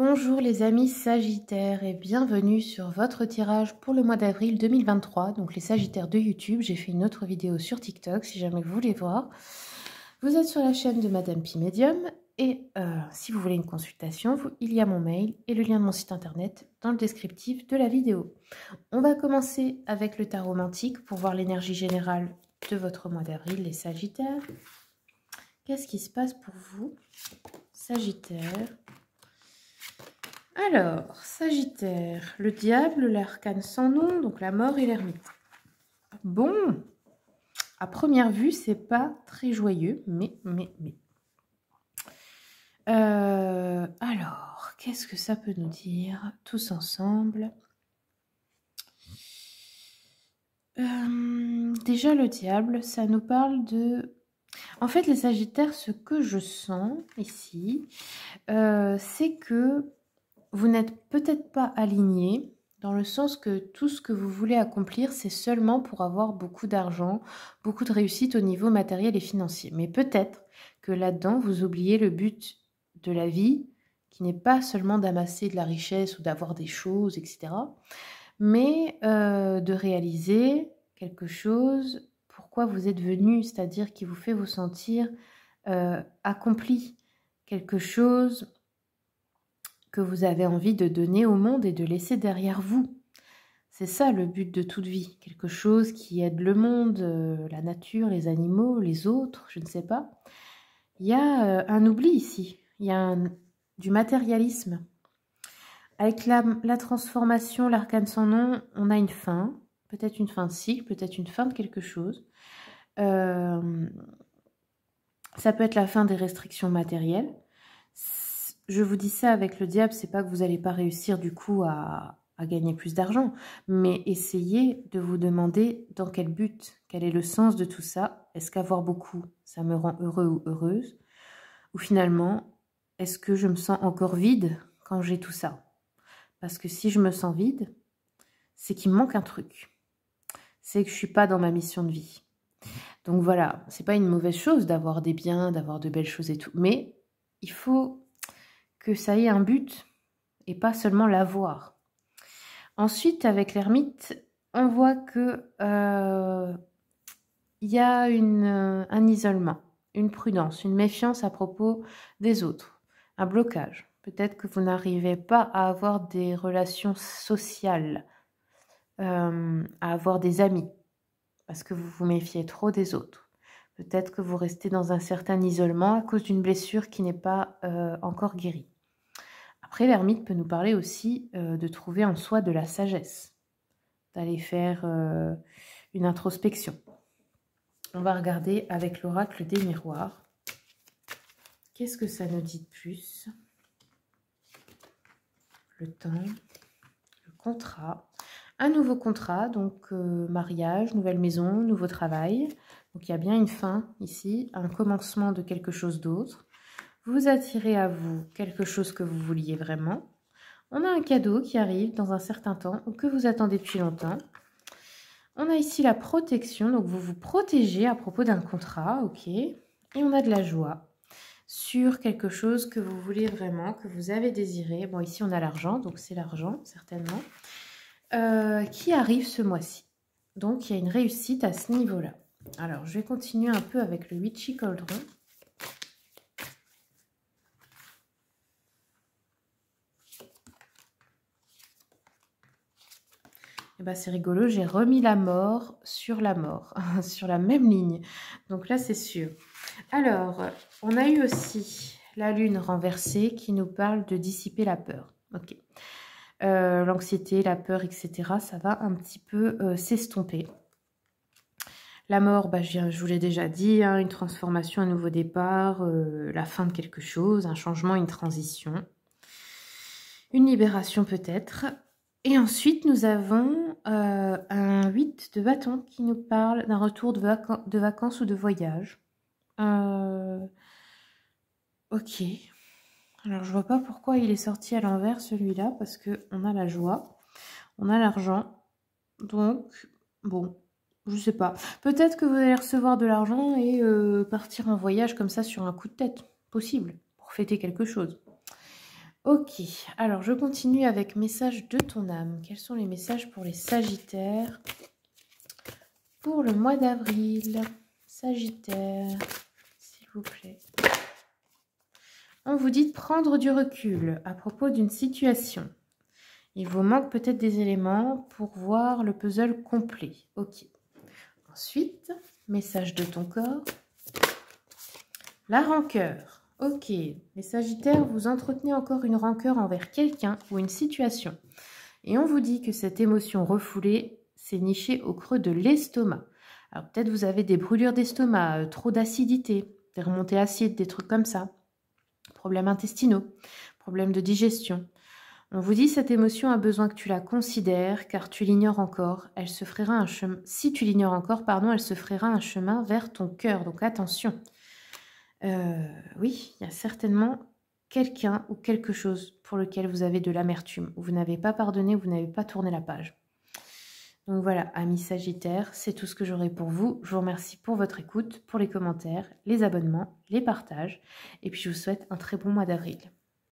Bonjour les amis Sagittaires et bienvenue sur votre tirage pour le mois d'avril 2023. Donc les Sagittaires de YouTube, j'ai fait une autre vidéo sur TikTok si jamais vous voulez voir. Vous êtes sur la chaîne de Madame Pi Médium et si vous voulez une consultation, il y a mon mail et le lien de mon site internet dans le descriptif de la vidéo. On va commencer avec le tarot romantique pour voir l'énergie générale de votre mois d'avril, les Sagittaires. Qu'est-ce qui se passe pour vous, Sagittaire? Alors, Sagittaire, le diable, l'arcane sans nom, donc la mort et l'ermite. Bon, à première vue, c'est pas très joyeux, mais. Alors, qu'est-ce que ça peut nous dire, tous ensemble? Déjà, le diable, ça nous parle de... En fait, les Sagittaires, ce que je sens ici, c'est que vous n'êtes peut-être pas aligné, dans le sens que tout ce que vous voulez accomplir, c'est seulement pour avoir beaucoup d'argent, beaucoup de réussite au niveau matériel et financier. Mais peut-être que là-dedans, vous oubliez le but de la vie, qui n'est pas seulement d'amasser de la richesse ou d'avoir des choses, etc., mais de réaliser quelque chose, pourquoi vous êtes venu, c'est-à-dire qui vous fait vous sentir accompli, quelque chose que vous avez envie de donner au monde et de laisser derrière vous. C'est ça le but de toute vie, quelque chose qui aide le monde, la nature, les animaux, les autres, je ne sais pas. Il y a un oubli ici, il y a du matérialisme. Avec la transformation, l'arcane sans nom, on a une fin, peut-être une fin de cycle, peut-être une fin de quelque chose. Ça peut être la fin des restrictions matérielles. Je vous dis ça avec le diable, c'est pas que vous n'allez pas réussir du coup à gagner plus d'argent, mais essayez de vous demander dans quel but, quel est le sens de tout ça. Est-ce qu'avoir beaucoup, ça me rend heureux ou heureuse? Ou finalement, est-ce que je me sens encore vide quand j'ai tout ça? Parce que si je me sens vide, c'est qu'il me manque un truc. C'est que je suis pas dans ma mission de vie. Donc voilà, c'est pas une mauvaise chose d'avoir des biens, d'avoir de belles choses et tout, mais il faut que ça ait un but et pas seulement l'avoir. Ensuite, avec l'ermite, on voit que y a un isolement, une prudence, une méfiance à propos des autres, un blocage. Peut-être que vous n'arrivez pas à avoir des relations sociales, à avoir des amis, parce que vous vous méfiez trop des autres. Peut-être que vous restez dans un certain isolement à cause d'une blessure qui n'est pas encore guérie. Après, l'ermite peut nous parler aussi de trouver en soi de la sagesse, d'aller faire une introspection. On va regarder avec l'oracle des miroirs. Qu'est-ce que ça nous dit de plus? Le temps, le contrat, un nouveau contrat, donc mariage, nouvelle maison, nouveau travail. Donc il y a bien une fin ici, un commencement de quelque chose d'autre. Vous attirez à vous quelque chose que vous vouliez vraiment. On a un cadeau qui arrive dans un certain temps ou que vous attendez depuis longtemps. On a ici la protection, donc vous vous protégez à propos d'un contrat, ok. Et on a de la joie sur quelque chose que vous voulez vraiment, que vous avez désiré. Bon, ici on a l'argent, donc c'est l'argent certainement, qui arrive ce mois-ci. Donc il y a une réussite à ce niveau-là. Alors je vais continuer un peu avec le Witchy Cauldron. Eh ben, c'est rigolo, j'ai remis la mort, sur la même ligne. Donc là, c'est sûr. Alors, on a eu aussi la lune renversée qui nous parle de dissiper la peur. Ok. L'anxiété, la peur, etc. Ça va un petit peu s'estomper. La mort, bah, je vous l'ai déjà dit, hein, une transformation, un nouveau départ, la fin de quelque chose, un changement, une transition. Une libération peut-être. Et ensuite, nous avons un 8 de bâton qui nous parle d'un retour de vacances ou de voyage. Ok. Alors, je vois pas pourquoi il est sorti à l'envers, celui-là, parce qu'on a la joie, on a l'argent. Donc, bon, je sais pas. Peut-être que vous allez recevoir de l'argent et partir en voyage comme ça sur un coup de tête. Possible, pour fêter quelque chose. Ok, alors je continue avec message de ton âme. Quels sont les messages pour les Sagittaires pour le mois d'avril? Sagittaire, s'il vous plaît. On vous dit de prendre du recul à propos d'une situation. Il vous manque peut-être des éléments pour voir le puzzle complet. Ok. Ensuite, message de ton corps. La rancœur. Ok. Les Sagittaires, vous entretenez encore une rancœur envers quelqu'un ou une situation. Et on vous dit que cette émotion refoulée s'est nichée au creux de l'estomac. Alors peut-être vous avez des brûlures d'estomac, trop d'acidité, des remontées acides, des trucs comme ça. Problèmes intestinaux, problèmes de digestion. On vous dit cette émotion a besoin que tu la considères car tu l'ignores encore. Elle se frayera un chemin. Si tu l'ignores encore, pardon, elle se frayera un chemin vers ton cœur. Donc attention. Oui, il y a certainement quelqu'un ou quelque chose pour lequel vous avez de l'amertume, ou vous n'avez pas pardonné, ou vous n'avez pas tourné la page. Donc voilà, amis Sagittaires, c'est tout ce que j'aurai pour vous. Je vous remercie pour votre écoute, pour les commentaires, les abonnements, les partages, et puis je vous souhaite un très bon mois d'avril.